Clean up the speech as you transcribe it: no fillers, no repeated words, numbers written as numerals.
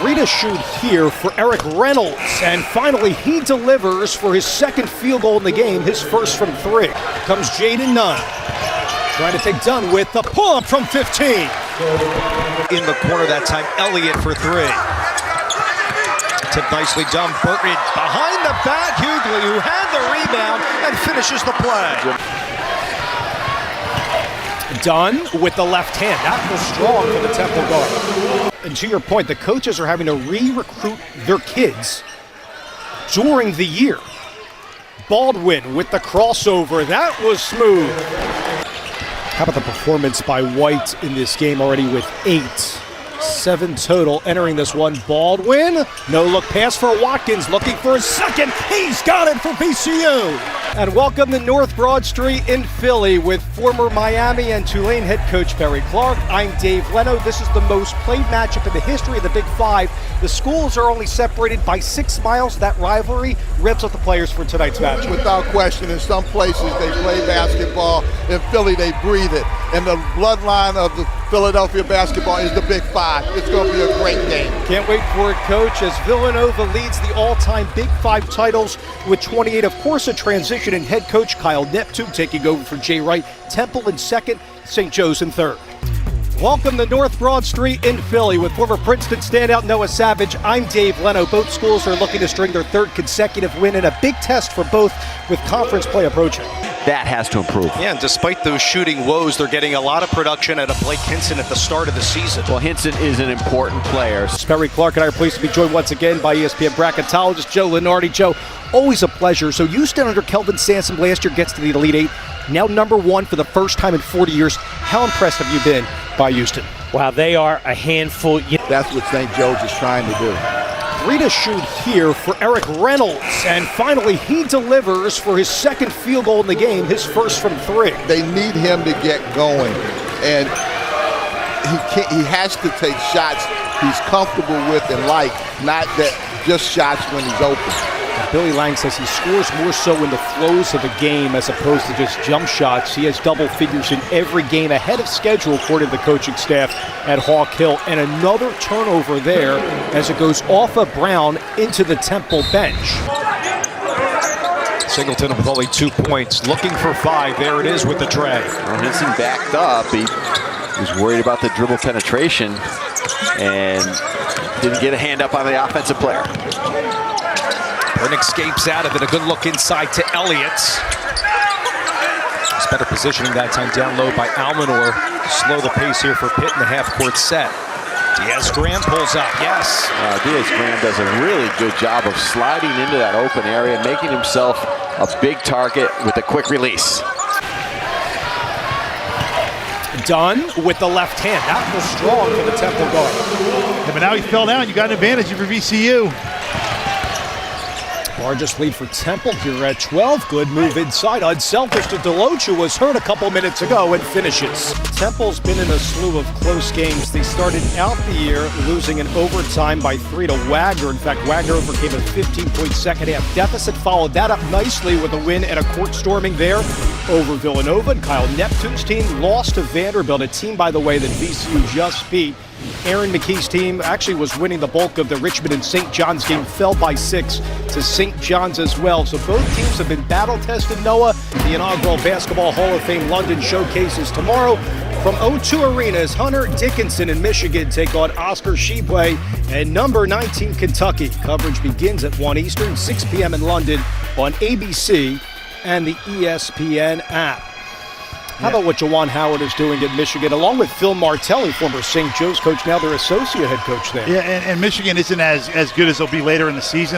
Three to shoot here for Eric Reynolds, and finally he delivers for his second field goal in the game, his first from three. Comes Jaden Nunn, trying to take Dunn with the pull-up from 15. In the corner that time, Elliott for three. Tip nicely done, Burton behind the back, Hughley, who had the rebound and finishes the play. Dunn with the left hand. That was strong for the Temple guard. And to your point, the coaches are having to re-recruit their kids during the year. Baldwin with the crossover. That was smooth. How about the performance by White in this game already with 8? 7 total entering this one. Baldwin, no look pass for Watkins, looking for a second. He's got it for VCU. And welcome to North Broad Street in Philly with former Miami and Tulane head coach Barry Clark. I'm Dave Leno. This is the most played matchup in the history of the Big Five. The schools are only separated by 6 miles. That rivalry revs up the players for tonight's match. Without question, in some places they play basketball. In Philly, they breathe it. And the bloodline of the Philadelphia basketball is the Big Five. It's going to be a great game. Can't wait for it, Coach, as Villanova leads the all-time Big Five titles with 28. Of course, a transition in head coach Kyle Neptune taking over for Jay Wright. Temple in second, St. Joe's in third. Welcome to North Broad Street in Philly with former Princeton standout Noah Savage. I'm Dave Leno. Both schools are looking to string their third consecutive win in a big test for both with conference play approaching. That has to improve. Yeah, and despite those shooting woes, they're getting a lot of production out of Blake Hinson at the start of the season. Well, Hinson is an important player. Barry Clark and I are pleased to be joined once again by ESPN bracketologist Joe Lenardi. Joe, always a pleasure. So Houston under Kelvin Sampson last year gets to the Elite Eight. Now number 1 for the first time in 40 years. How impressed have you been by Houston? Wow, they are a handful. That's what St. Joe's is trying to do. 3 to shoot here for Eric Reynolds, and finally he delivers for his second field goal in the game, his first from 3. They need him to get going, and he has to take shots he's comfortable with and like, not that just shots when he's open. Billy Lang says he scores more so in the flows of the game as opposed to just jump shots. He has double figures in every game ahead of schedule, according to the coaching staff at Hawk Hill. And another turnover there as it goes off of Brown into the Temple bench. Singleton with only 2 points, looking for 5. There it is with the tray. Well, Hinson backed up. He was worried about the dribble penetration and didn't get a hand up on the offensive player. Burton escapes out of it. A good look inside to Elliott. It's better positioning that time down low by Almanor. Slow the pace here for Pitt in the half-court set. Diaz-Graham pulls up, yes. Diaz-Graham does a really good job of sliding into that open area, making himself a big target with a quick release. Dunn with the left hand. That was strong for the Temple guard. Yeah, but now he fell down. You got an advantage for VCU. Largest lead for Temple here at 12. Good move inside. Unselfish to Deloach, was hurt a couple minutes ago and finishes. Temple's been in a slew of close games. They started out the year losing in overtime by 3 to Wagner. In fact, Wagner overcame a 15-point second-half deficit. Followed that up nicely with a win and a court storming there over Villanova. And Kyle Neptune's team lost to Vanderbilt, a team, by the way, that VCU just beat. Aaron McKee's team actually was winning the bulk of the Richmond and St. John's game, fell by 6 to St. John's as well. So both teams have been battle-tested, Noah. The inaugural Basketball Hall of Fame London showcases tomorrow. From O2 Arenas, Hunter Dickinson in Michigan take on Oscar Tshiebwe and number 19 Kentucky. Coverage begins at 1 Eastern, 6 p.m. in London on ABC and the ESPN app. How about what Juwan Howard is doing at Michigan, along with Phil Martelli, former St. Joe's coach, now their associate head coach there. Yeah, and Michigan isn't as good as they'll be later in the season.